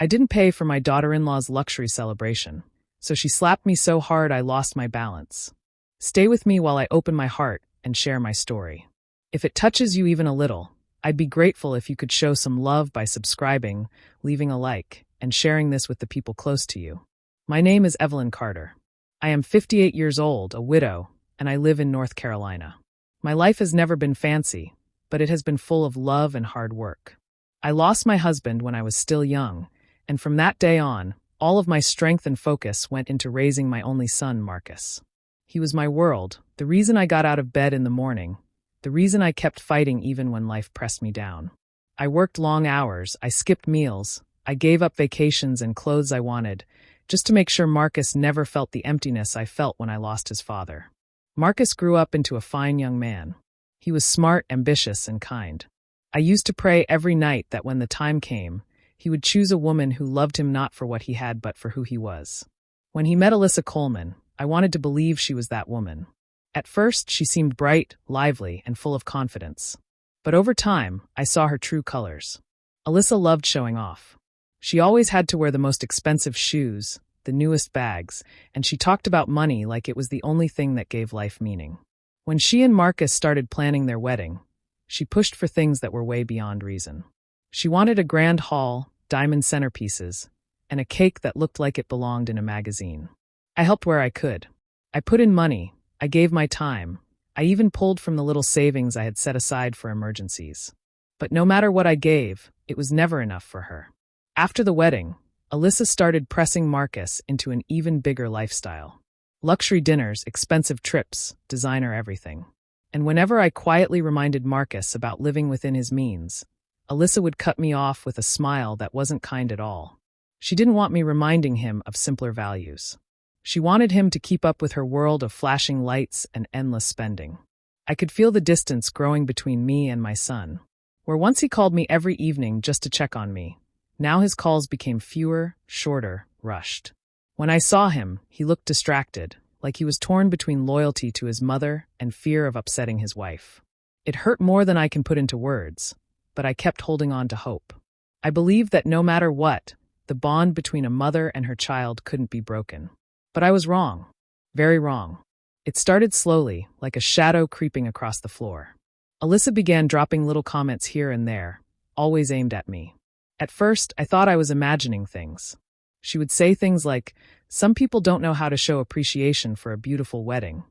I didn't pay for my daughter-in-law's luxury celebration, so she slapped me so hard I lost my balance. Stay with me while I open my heart and share my story. If it touches you even a little, I'd be grateful if you could show some love by subscribing, leaving a like, and sharing this with the people close to you. My name is Evelyn Carter. I am 58 years old, a widow, and I live in North Carolina. My life has never been fancy, but it has been full of love and hard work. I lost my husband when I was still young, and from that day on, all of my strength and focus went into raising my only son, Marcus. He was my world, the reason I got out of bed in the morning, the reason I kept fighting even when life pressed me down. I worked long hours, I skipped meals, I gave up vacations and clothes I wanted, just to make sure Marcus never felt the emptiness I felt when I lost his father. Marcus grew up into a fine young man. He was smart, ambitious, and kind. I used to pray every night that when the time came, he would choose a woman who loved him not for what he had but for who he was. When he met Alyssa Coleman, I wanted to believe she was that woman. At first, she seemed bright, lively, and full of confidence. But over time, I saw her true colors. Alyssa loved showing off. She always had to wear the most expensive shoes, the newest bags, and she talked about money like it was the only thing that gave life meaning. When she and Marcus started planning their wedding, she pushed for things that were way beyond reason. She wanted a grand hall, diamond centerpieces, and a cake that looked like it belonged in a magazine. I helped where I could. I put in money, I gave my time, I even pulled from the little savings I had set aside for emergencies. But no matter what I gave, it was never enough for her. After the wedding, Alyssa started pressing Marcus into an even bigger lifestyle. Luxury dinners, expensive trips, designer everything. And whenever I quietly reminded Marcus about living within his means, Alyssa would cut me off with a smile that wasn't kind at all. She didn't want me reminding him of simpler values. She wanted him to keep up with her world of flashing lights and endless spending. I could feel the distance growing between me and my son. Where once he called me every evening just to check on me, now his calls became fewer, shorter, rushed. When I saw him, he looked distracted, like he was torn between loyalty to his mother and fear of upsetting his wife. It hurt more than I can put into words, but I kept holding on to hope. I believed that no matter what, the bond between a mother and her child couldn't be broken. But I was wrong. Very wrong. It started slowly, like a shadow creeping across the floor. Alyssa began dropping little comments here and there, always aimed at me. At first, I thought I was imagining things. She would say things like, "Some people don't know how to show appreciation for a beautiful wedding,"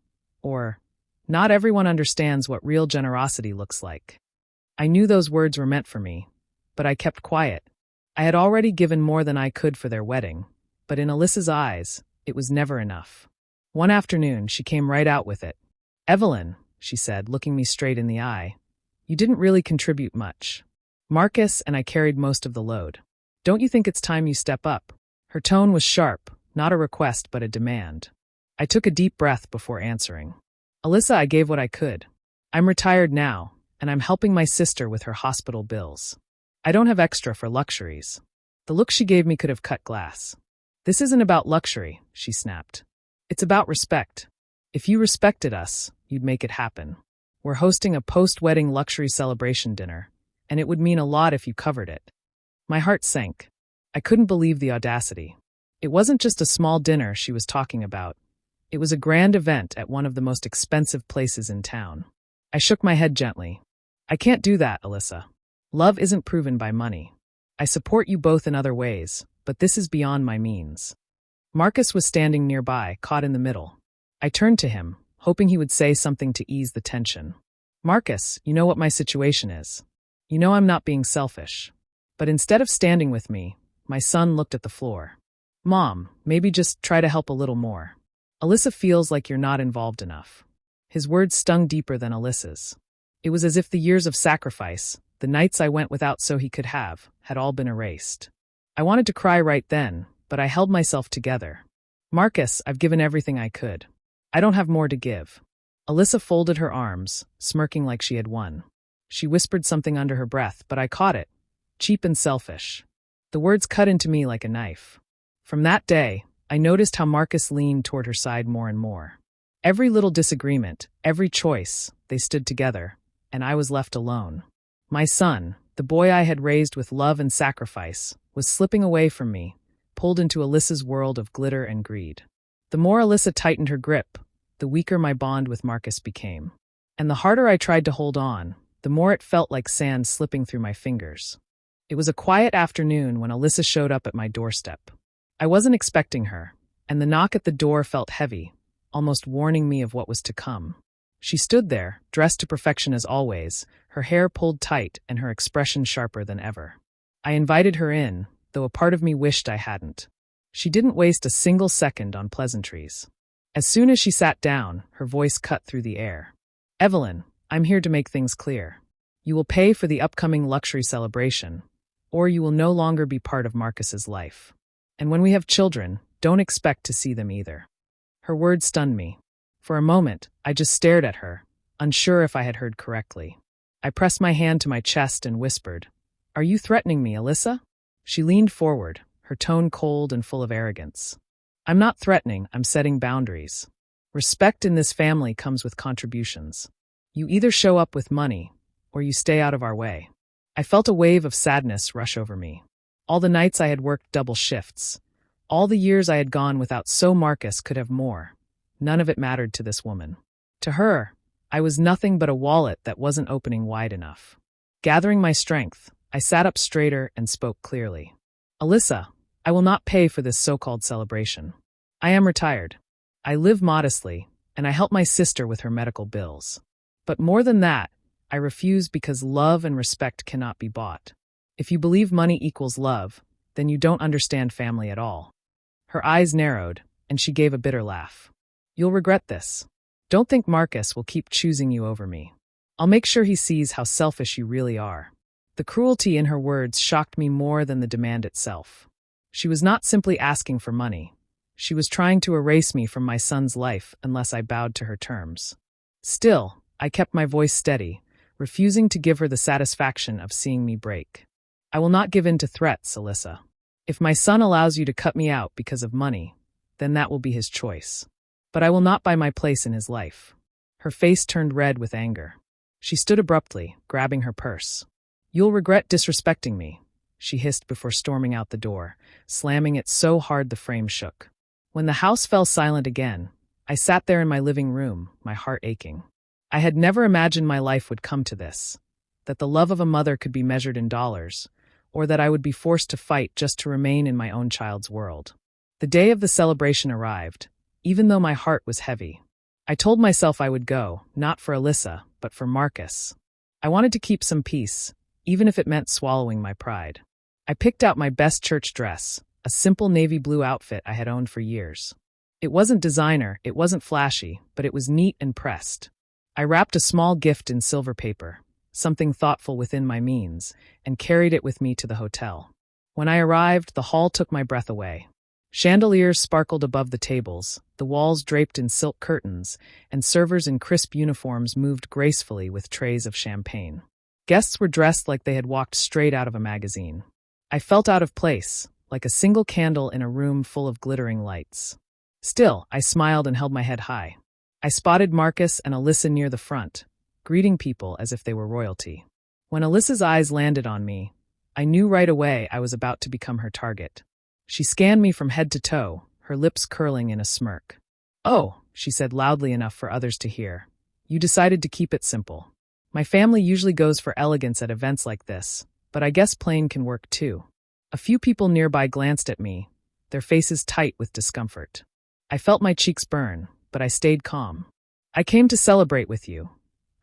or, "Not everyone understands what real generosity looks like." I knew those words were meant for me, but I kept quiet. I had already given more than I could for their wedding, but in Alyssa's eyes, it was never enough. One afternoon, she came right out with it. "Evelyn," she said, looking me straight in the eye, "you didn't really contribute much. Marcus and I carried most of the load. Don't you think it's time you step up?" Her tone was sharp, not a request but a demand. I took a deep breath before answering. "Alyssa, I gave what I could. I'm retired now, and I'm helping my sister with her hospital bills. I don't have extra for luxuries." The look she gave me could have cut glass. "This isn't about luxury," she snapped. "It's about respect. If you respected us, you'd make it happen. We're hosting a post-wedding luxury celebration dinner, and it would mean a lot if you covered it." My heart sank. I couldn't believe the audacity. It wasn't just a small dinner she was talking about. It was a grand event at one of the most expensive places in town. I shook my head gently. "I can't do that, Alyssa. Love isn't proven by money. I support you both in other ways, but this is beyond my means." Marcus was standing nearby, caught in the middle. I turned to him, hoping he would say something to ease the tension. "Marcus, you know what my situation is. You know I'm not being selfish." But instead of standing with me, my son looked at the floor. "Mom, maybe just try to help a little more. Alyssa feels like you're not involved enough." His words stung deeper than Alyssa's. It was as if the years of sacrifice, the nights I went without so he could have, had all been erased. I wanted to cry right then, but I held myself together. "Marcus, I've given everything I could. I don't have more to give." Alyssa folded her arms, smirking like she had won. She whispered something under her breath, but I caught it. "Cheap and selfish." The words cut into me like a knife. From that day, I noticed how Marcus leaned toward her side more and more. Every little disagreement, every choice, they stood together, and I was left alone. My son, the boy I had raised with love and sacrifice, was slipping away from me, pulled into Alyssa's world of glitter and greed. The more Alyssa tightened her grip, the weaker my bond with Marcus became. And the harder I tried to hold on, the more it felt like sand slipping through my fingers. It was a quiet afternoon when Alyssa showed up at my doorstep. I wasn't expecting her, and the knock at the door felt heavy, almost warning me of what was to come. She stood there, dressed to perfection as always, her hair pulled tight and her expression sharper than ever. I invited her in, though a part of me wished I hadn't. She didn't waste a single second on pleasantries. As soon as she sat down, her voice cut through the air. "Evelyn, I'm here to make things clear. You will pay for the upcoming luxury celebration, or you will no longer be part of Marcus's life. And when we have children, don't expect to see them either." Her words stunned me. For a moment, I just stared at her, unsure if I had heard correctly. I pressed my hand to my chest and whispered, "Are you threatening me, Alyssa?" She leaned forward, her tone cold and full of arrogance. "I'm not threatening, I'm setting boundaries. Respect in this family comes with contributions. You either show up with money, or you stay out of our way." I felt a wave of sadness rush over me. All the nights I had worked double shifts, all the years I had gone without so Marcus could have more. None of it mattered to this woman. To her, I was nothing but a wallet that wasn't opening wide enough. Gathering my strength, I sat up straighter and spoke clearly. "Alyssa, I will not pay for this so-called celebration. I am retired. I live modestly, and I help my sister with her medical bills. But more than that, I refuse because love and respect cannot be bought. If you believe money equals love, then you don't understand family at all." Her eyes narrowed, and she gave a bitter laugh. "You'll regret this. Don't think Marcus will keep choosing you over me. I'll make sure he sees how selfish you really are." The cruelty in her words shocked me more than the demand itself. She was not simply asking for money. She was trying to erase me from my son's life unless I bowed to her terms. Still, I kept my voice steady, refusing to give her the satisfaction of seeing me break. "I will not give in to threats, Alyssa. If my son allows you to cut me out because of money, then that will be his choice. But I will not buy my place in his life." Her face turned red with anger. She stood abruptly, grabbing her purse. "You'll regret disrespecting me," she hissed before storming out the door, slamming it so hard the frame shook. When the house fell silent again, I sat there in my living room, my heart aching. I had never imagined my life would come to this, that the love of a mother could be measured in dollars, or that I would be forced to fight just to remain in my own child's world. The day of the celebration arrived, even though my heart was heavy. I told myself I would go, not for Alyssa, but for Marcus. I wanted to keep some peace, even if it meant swallowing my pride. I picked out my best church dress, a simple navy blue outfit I had owned for years. It wasn't designer, it wasn't flashy, but it was neat and pressed. I wrapped a small gift in silver paper, something thoughtful within my means, and carried it with me to the hotel. When I arrived, the hall took my breath away. Chandeliers sparkled above the tables, the walls draped in silk curtains, and servers in crisp uniforms moved gracefully with trays of champagne. Guests were dressed like they had walked straight out of a magazine. I felt out of place, like a single candle in a room full of glittering lights. Still, I smiled and held my head high. I spotted Marcus and Alyssa near the front, greeting people as if they were royalty. When Alyssa's eyes landed on me, I knew right away I was about to become her target. She scanned me from head to toe, her lips curling in a smirk. "Oh," she said loudly enough for others to hear, "you decided to keep it simple. My family usually goes for elegance at events like this, but I guess plain can work too." A few people nearby glanced at me, their faces tight with discomfort. I felt my cheeks burn, but I stayed calm. "I came to celebrate with you,"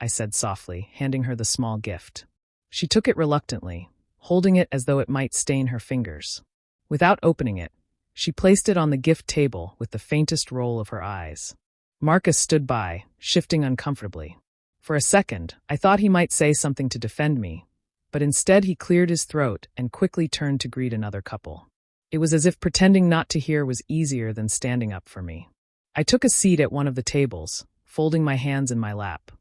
I said softly, handing her the small gift. She took it reluctantly, holding it as though it might stain her fingers. Without opening it, she placed it on the gift table with the faintest roll of her eyes. Marcus stood by, shifting uncomfortably. For a second, I thought he might say something to defend me, but instead he cleared his throat and quickly turned to greet another couple. It was as if pretending not to hear was easier than standing up for me. I took a seat at one of the tables, folding my hands in my lap.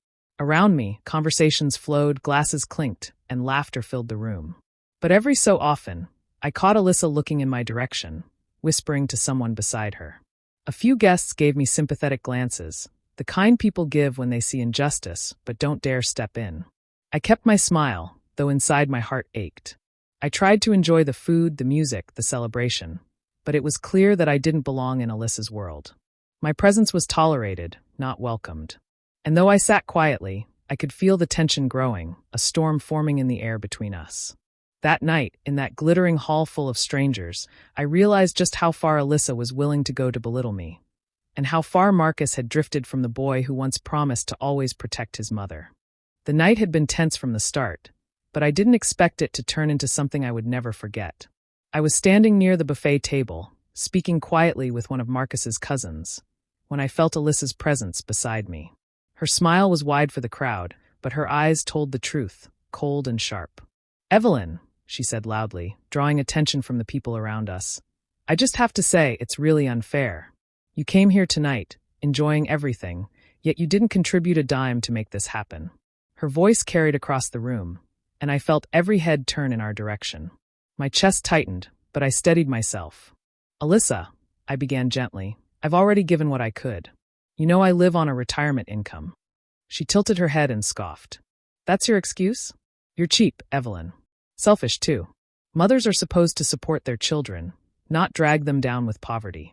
Around me, conversations flowed, glasses clinked, and laughter filled the room. But every so often, I caught Alyssa looking in my direction, whispering to someone beside her. A few guests gave me sympathetic glances, the kind people give when they see injustice but don't dare step in. I kept my smile, though inside my heart ached. I tried to enjoy the food, the music, the celebration, but it was clear that I didn't belong in Alyssa's world. My presence was tolerated, not welcomed. And though I sat quietly, I could feel the tension growing, a storm forming in the air between us. That night, in that glittering hall full of strangers, I realized just how far Alyssa was willing to go to belittle me, and how far Marcus had drifted from the boy who once promised to always protect his mother. The night had been tense from the start, but I didn't expect it to turn into something I would never forget. I was standing near the buffet table, speaking quietly with one of Marcus's cousins, when I felt Alyssa's presence beside me. Her smile was wide for the crowd, but her eyes told the truth, cold and sharp. "Evelyn," she said loudly, drawing attention from the people around us. "I just have to say, it's really unfair. You came here tonight, enjoying everything, yet you didn't contribute a dime to make this happen." Her voice carried across the room, and I felt every head turn in our direction. My chest tightened, but I steadied myself. "Alyssa," I began gently, "I've already given what I could. You know I live on a retirement income." She tilted her head and scoffed. "That's your excuse? You're cheap, Evelyn. Selfish, too. Mothers are supposed to support their children, not drag them down with poverty."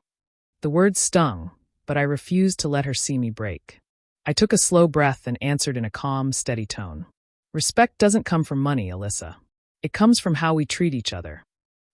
The words stung, but I refused to let her see me break. I took a slow breath and answered in a calm, steady tone. "Respect doesn't come from money, Alyssa. It comes from how we treat each other."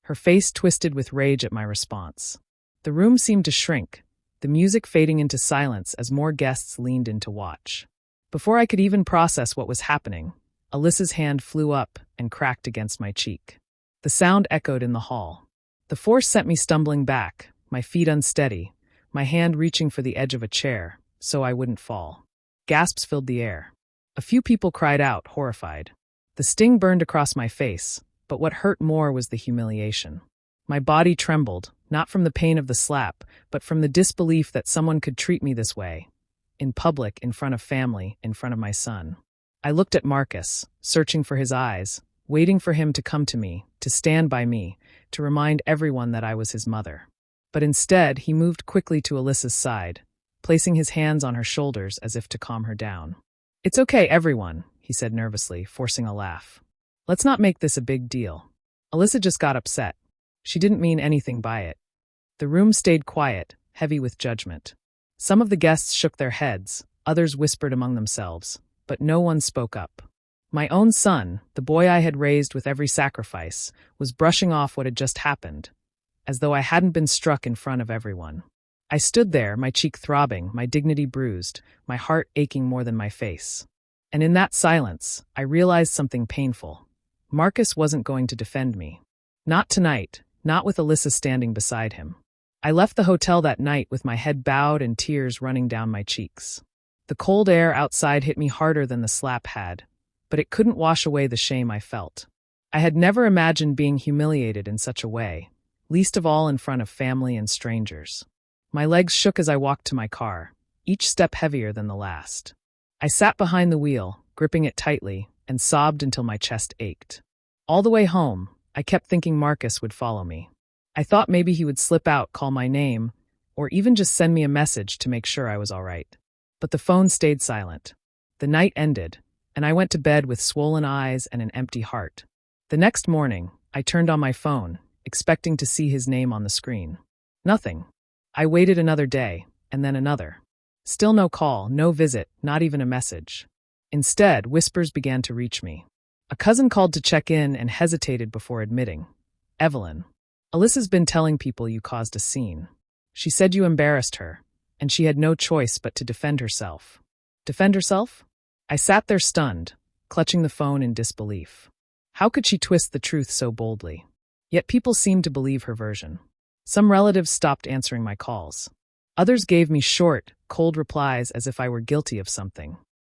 Her face twisted with rage at my response. The room seemed to shrink, the music fading into silence as more guests leaned in to watch. Before I could even process what was happening, Alyssa's hand flew up and cracked against my cheek. The sound echoed in the hall. The force sent me stumbling back, my feet unsteady, my hand reaching for the edge of a chair, so I wouldn't fall. Gasps filled the air. A few people cried out, horrified. The sting burned across my face, but what hurt more was the humiliation. My body trembled, not from the pain of the slap, but from the disbelief that someone could treat me this way. In public, in front of family, in front of my son. I looked at Marcus, searching for his eyes, waiting for him to come to me, to stand by me, to remind everyone that I was his mother. But instead, he moved quickly to Alyssa's side, placing his hands on her shoulders as if to calm her down. "It's okay, everyone," he said nervously, forcing a laugh. "Let's not make this a big deal. Alyssa just got upset. She didn't mean anything by it." The room stayed quiet, heavy with judgment. Some of the guests shook their heads, others whispered among themselves, but no one spoke up. My own son, the boy I had raised with every sacrifice, was brushing off what had just happened, as though I hadn't been struck in front of everyone. I stood there, my cheek throbbing, my dignity bruised, my heart aching more than my face. And in that silence, I realized something painful. Marcus wasn't going to defend me. Not tonight, not with Alyssa standing beside him. I left the hotel that night with my head bowed and tears running down my cheeks. The cold air outside hit me harder than the slap had, but it couldn't wash away the shame I felt. I had never imagined being humiliated in such a way, least of all in front of family and strangers. My legs shook as I walked to my car, each step heavier than the last. I sat behind the wheel, gripping it tightly, and sobbed until my chest ached. All the way home, I kept thinking Marcus would follow me. I thought maybe he would slip out, call my name, or even just send me a message to make sure I was all right. But the phone stayed silent. The night ended, and I went to bed with swollen eyes and an empty heart. The next morning, I turned on my phone, expecting to see his name on the screen. Nothing. I waited another day, and then another. Still no call, no visit, not even a message. Instead, whispers began to reach me. A cousin called to check in and hesitated before admitting. "Evelyn, Alyssa's been telling people you caused a scene. She said you embarrassed her, and she had no choice but to defend herself." Defend herself? I sat there stunned, clutching the phone in disbelief. How could she twist the truth so boldly? Yet people seemed to believe her version. Some relatives stopped answering my calls. Others gave me short, cold replies as if I were guilty of something.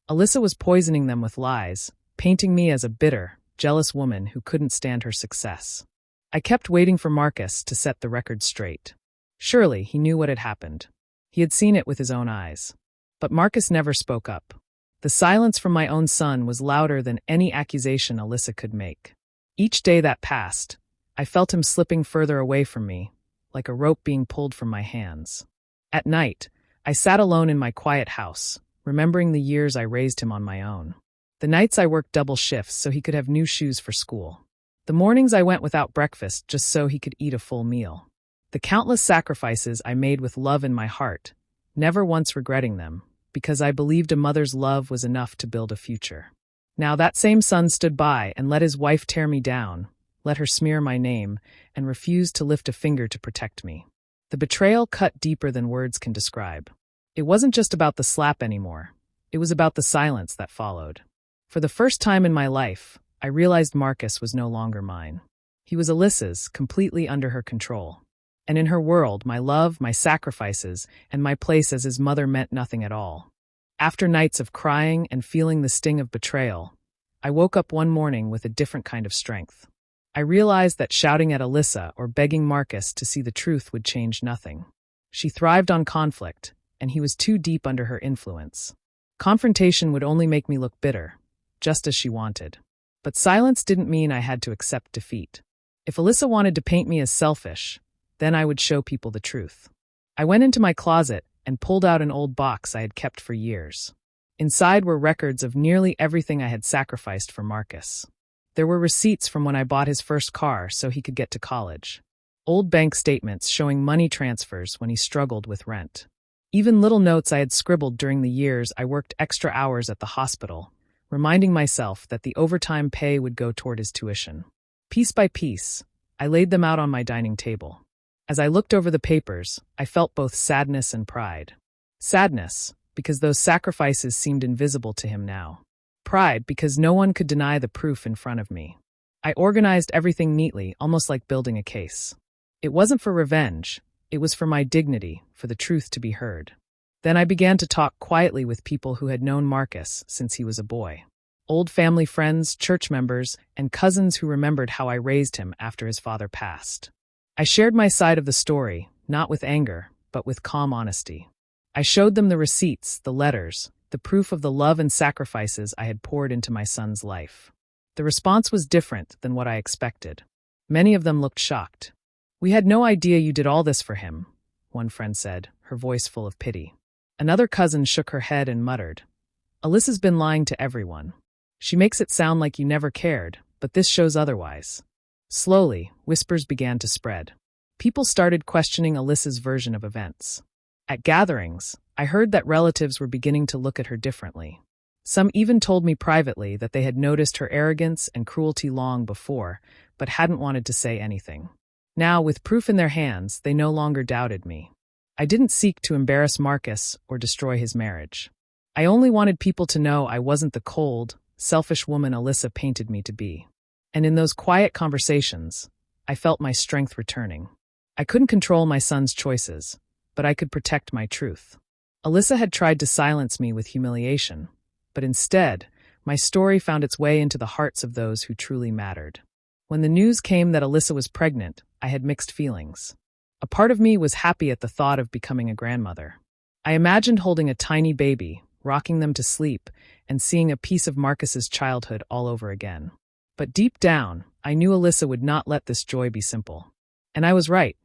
Alyssa was poisoning them with lies, painting me as a bitter, jealous woman who couldn't stand her success. I kept waiting for Marcus to set the record straight. Surely he knew what had happened. He had seen it with his own eyes. But Marcus never spoke up. The silence from my own son was louder than any accusation Alyssa could make. Each day that passed, I felt him slipping further away from me, like a rope being pulled from my hands. At night, I sat alone in my quiet house, remembering the years I raised him on my own. The nights I worked double shifts so he could have new shoes for school. The mornings I went without breakfast just so he could eat a full meal. The countless sacrifices I made with love in my heart, never once regretting them, because I believed a mother's love was enough to build a future. Now that same son stood by and let his wife tear me down, let her smear my name, and refused to lift a finger to protect me. The betrayal cut deeper than words can describe. It wasn't just about the slap anymore. It was about the silence that followed. For the first time in my life, I realized Marcus was no longer mine. He was Alyssa's, completely under her control. And in her world, my love, my sacrifices, and my place as his mother meant nothing at all. After nights of crying and feeling the sting of betrayal, I woke up one morning with a different kind of strength. I realized that shouting at Alyssa or begging Marcus to see the truth would change nothing. She thrived on conflict, and he was too deep under her influence. Confrontation would only make me look bitter, just as she wanted. But silence didn't mean I had to accept defeat. If Alyssa wanted to paint me as selfish, then I would show people the truth. I went into my closet and pulled out an old box I had kept for years. Inside were records of nearly everything I had sacrificed for Marcus. There were receipts from when I bought his first car so he could get to college. Old bank statements showing money transfers when he struggled with rent. Even little notes I had scribbled during the years I worked extra hours at the hospital, reminding myself that the overtime pay would go toward his tuition. Piece by piece, I laid them out on my dining table. As I looked over the papers, I felt both sadness and pride. Sadness, because those sacrifices seemed invisible to him now. Pride, because no one could deny the proof in front of me. I organized everything neatly, almost like building a case. It wasn't for revenge, it was for my dignity, for the truth to be heard. Then I began to talk quietly with people who had known Marcus since he was a boy. Old family friends, church members, and cousins who remembered how I raised him after his father passed. I shared my side of the story, not with anger, but with calm honesty. I showed them the receipts, the letters, the proof of the love and sacrifices I had poured into my son's life. The response was different than what I expected. Many of them looked shocked. "We had no idea you did all this for him," one friend said, her voice full of pity. Another cousin shook her head and muttered, "Alyssa's been lying to everyone. She makes it sound like you never cared, but this shows otherwise." Slowly, whispers began to spread. People started questioning Alyssa's version of events. At gatherings, I heard that relatives were beginning to look at her differently. Some even told me privately that they had noticed her arrogance and cruelty long before, but hadn't wanted to say anything. Now, with proof in their hands, they no longer doubted me. I didn't seek to embarrass Marcus or destroy his marriage. I only wanted people to know I wasn't the cold, selfish woman Alyssa painted me to be. And in those quiet conversations, I felt my strength returning. I couldn't control my son's choices, but I could protect my truth. Alyssa had tried to silence me with humiliation, but instead, my story found its way into the hearts of those who truly mattered. When the news came that Alyssa was pregnant, I had mixed feelings. A part of me was happy at the thought of becoming a grandmother. I imagined holding a tiny baby, rocking them to sleep, and seeing a piece of Marcus's childhood all over again. But deep down, I knew Alyssa would not let this joy be simple. And I was right.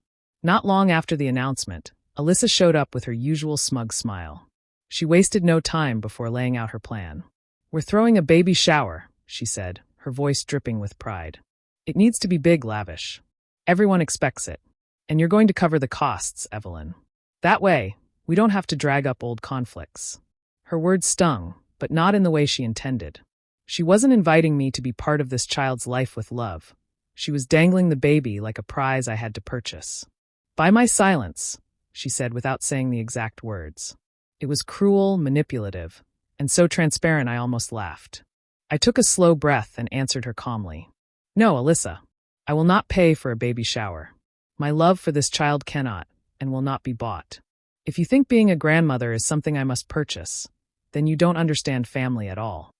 Not long after the announcement, Alyssa showed up with her usual smug smile. She wasted no time before laying out her plan. "We're throwing a baby shower," she said, her voice dripping with pride. "It needs to be big, lavish. Everyone expects it. And you're going to cover the costs, Evelyn. That way, we don't have to drag up old conflicts." Her words stung, but not in the way she intended. She wasn't inviting me to be part of this child's life with love. She was dangling the baby like a prize I had to purchase. "By my silence," she said without saying the exact words. It was cruel, manipulative, and so transparent I almost laughed. I took a slow breath and answered her calmly. "No, Alyssa, I will not pay for a baby shower. My love for this child cannot and will not be bought. If you think being a grandmother is something I must purchase, then you don't understand family at all."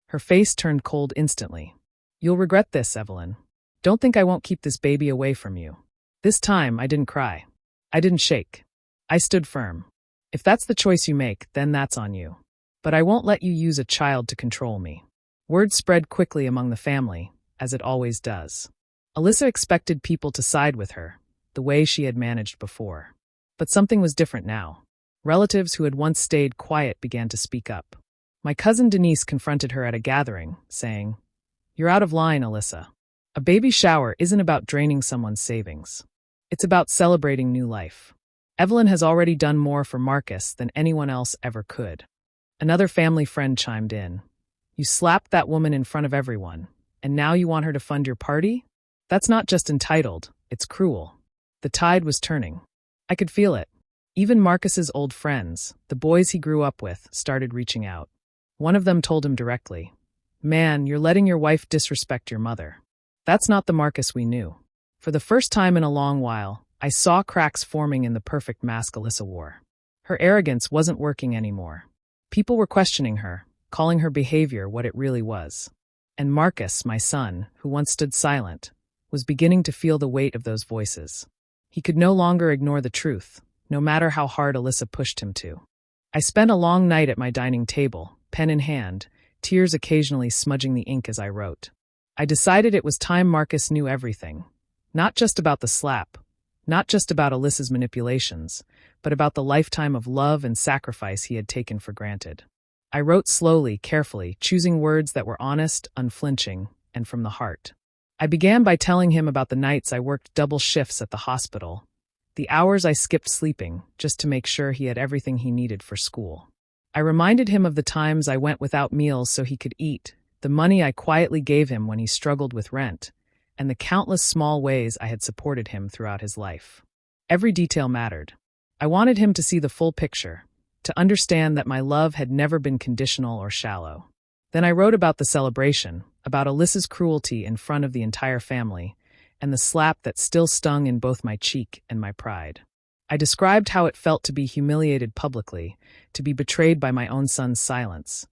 Her face turned cold instantly. "You'll regret this, Evelyn. Don't think I won't keep this baby away from you." This time, I didn't cry. I didn't shake. I stood firm. "If that's the choice you make, then that's on you. But I won't let you use a child to control me." Word spread quickly among the family, as it always does. Alyssa expected people to side with her, the way she had managed before. But something was different now. Relatives who had once stayed quiet began to speak up. My cousin Denise confronted her at a gathering, saying, "You're out of line, Alyssa." A baby shower isn't about draining someone's savings. It's about celebrating new life. Evelyn has already done more for Marcus than anyone else ever could. Another family friend chimed in. You slapped that woman in front of everyone, and now you want her to fund your party? That's not just entitled, it's cruel. The tide was turning. I could feel it. Even Marcus's old friends, the boys he grew up with, started reaching out. One of them told him directly, Man, you're letting your wife disrespect your mother. That's not the Marcus we knew. For the first time in a long while, I saw cracks forming in the perfect mask Alyssa wore. Her arrogance wasn't working anymore. People were questioning her, calling her behavior what it really was. And Marcus, my son, who once stood silent, was beginning to feel the weight of those voices. He could no longer ignore the truth, no matter how hard Alyssa pushed him to. I spent a long night at my dining table, pen in hand, tears occasionally smudging the ink as I wrote. I decided it was time Marcus knew everything. Not just about the slap, not just about Alyssa's manipulations, but about the lifetime of love and sacrifice he had taken for granted. I wrote slowly, carefully, choosing words that were honest, unflinching, and from the heart. I began by telling him about the nights I worked double shifts at the hospital, the hours I skipped sleeping just to make sure he had everything he needed for school. I reminded him of the times I went without meals so he could eat, the money I quietly gave him when he struggled with rent, and the countless small ways I had supported him throughout his life. Every detail mattered. I wanted him to see the full picture, to understand that my love had never been conditional or shallow. Then I wrote about the celebration, about Alyssa's cruelty in front of the entire family, and the slap that still stung in both my cheek and my pride. I described how it felt to be humiliated publicly, to be betrayed by my own son's silence,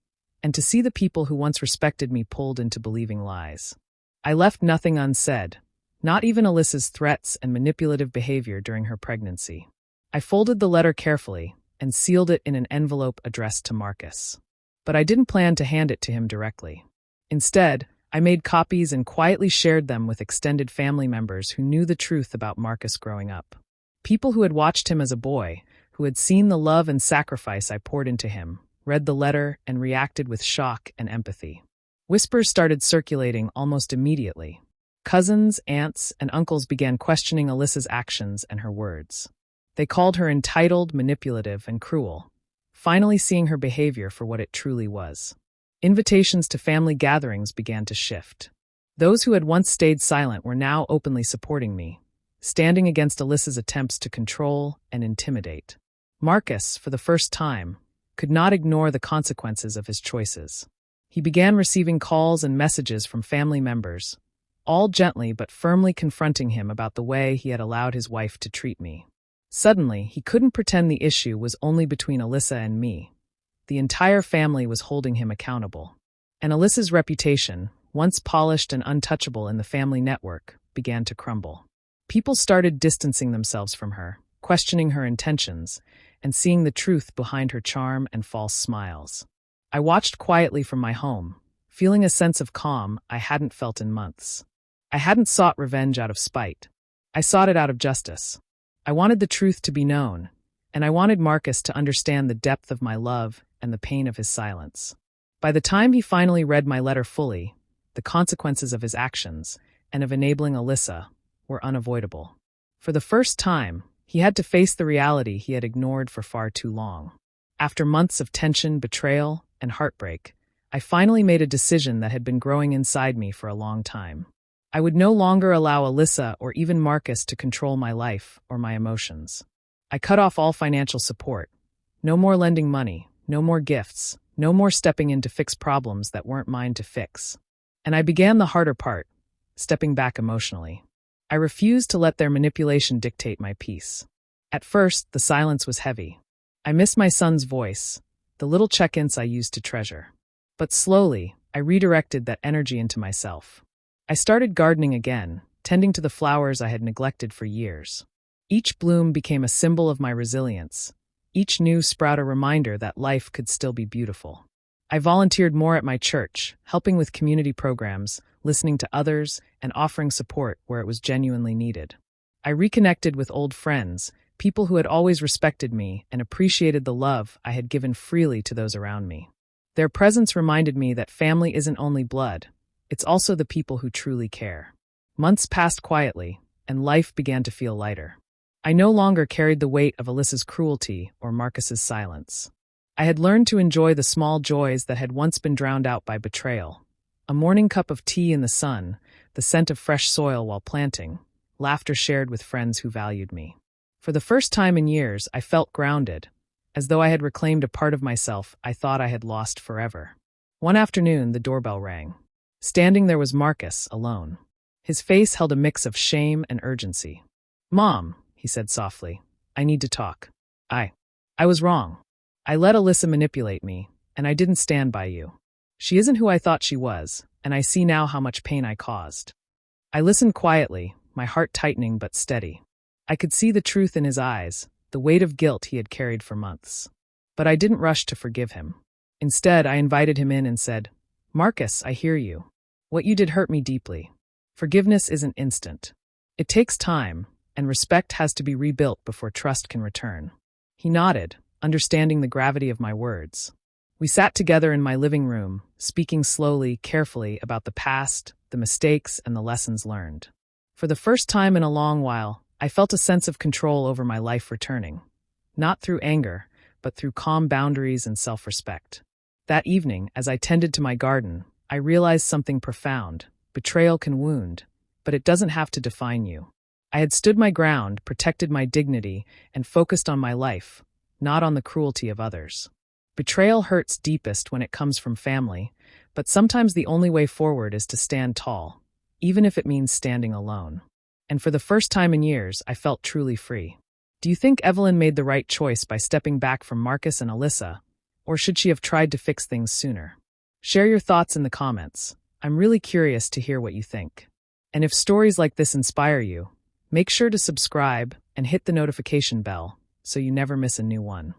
and to see the people who once respected me pulled into believing lies. I left nothing unsaid, not even Alyssa's threats and manipulative behavior during her pregnancy. I folded the letter carefully and sealed it in an envelope addressed to Marcus. But I didn't plan to hand it to him directly. Instead, I made copies and quietly shared them with extended family members who knew the truth about Marcus growing up. People who had watched him as a boy, who had seen the love and sacrifice I poured into him, read the letter and reacted with shock and empathy. Whispers started circulating almost immediately. Cousins, aunts, and uncles began questioning Alyssa's actions and her words. They called her entitled, manipulative, and cruel, finally seeing her behavior for what it truly was. Invitations to family gatherings began to shift. Those who had once stayed silent were now openly supporting me, standing against Alyssa's attempts to control and intimidate. Marcus, for the first time, could not ignore the consequences of his choices. He began receiving calls and messages from family members, all gently but firmly confronting him about the way he had allowed his wife to treat me. Suddenly, he couldn't pretend the issue was only between Alyssa and me. The entire family was holding him accountable. And Alyssa's reputation, once polished and untouchable in the family network, began to crumble. People started distancing themselves from her, questioning her intentions, and seeing the truth behind her charm and false smiles. I watched quietly from my home, feeling a sense of calm I hadn't felt in months. I hadn't sought revenge out of spite. I sought it out of justice. I wanted the truth to be known, and I wanted Marcus to understand the depth of my love and the pain of his silence. By the time he finally read my letter fully, the consequences of his actions, and of enabling Alyssa, were unavoidable. For the first time, he had to face the reality he had ignored for far too long. After months of tension, betrayal, and heartbreak, I finally made a decision that had been growing inside me for a long time. I would no longer allow Alyssa or even Marcus to control my life or my emotions. I cut off all financial support. No more lending money, no more gifts, no more stepping in to fix problems that weren't mine to fix. And I began the harder part, stepping back emotionally. I refused to let their manipulation dictate my peace. At first, the silence was heavy. I missed my son's voice, the little check-ins I used to treasure. But slowly, I redirected that energy into myself. I started gardening again, tending to the flowers I had neglected for years. Each bloom became a symbol of my resilience, each new sprout a reminder that life could still be beautiful. I volunteered more at my church, helping with community programs, listening to others, and offering support where it was genuinely needed. I reconnected with old friends, people who had always respected me and appreciated the love I had given freely to those around me. Their presence reminded me that family isn't only blood, it's also the people who truly care. Months passed quietly, and life began to feel lighter. I no longer carried the weight of Alyssa's cruelty or Marcus's silence. I had learned to enjoy the small joys that had once been drowned out by betrayal. A morning cup of tea in the sun, the scent of fresh soil while planting, laughter shared with friends who valued me. For the first time in years, I felt grounded, as though I had reclaimed a part of myself I thought I had lost forever. One afternoon, the doorbell rang. Standing there was Marcus, alone. His face held a mix of shame and urgency. "Mom," he said softly, "I need to talk. I was wrong. I let Alyssa manipulate me, and I didn't stand by you. She isn't who I thought she was, and I see now how much pain I caused." I listened quietly, my heart tightening but steady. I could see the truth in his eyes, the weight of guilt he had carried for months. But I didn't rush to forgive him. Instead, I invited him in and said, "Marcus, I hear you. What you did hurt me deeply. Forgiveness isn't instant. It takes time, and respect has to be rebuilt before trust can return." He nodded, understanding the gravity of my words. We sat together in my living room, speaking slowly, carefully about the past, the mistakes, and the lessons learned. For the first time in a long while, I felt a sense of control over my life returning. Not through anger, but through calm boundaries and self-respect. That evening, as I tended to my garden, I realized something profound. Betrayal can wound, but it doesn't have to define you. I had stood my ground, protected my dignity, and focused on my life, not on the cruelty of others. Betrayal hurts deepest when it comes from family, but sometimes the only way forward is to stand tall, even if it means standing alone. And for the first time in years, I felt truly free. Do you think Evelyn made the right choice by stepping back from Marcus and Alyssa, or should she have tried to fix things sooner? Share your thoughts in the comments. I'm really curious to hear what you think. And if stories like this inspire you, make sure to subscribe and hit the notification bell so you never miss a new one.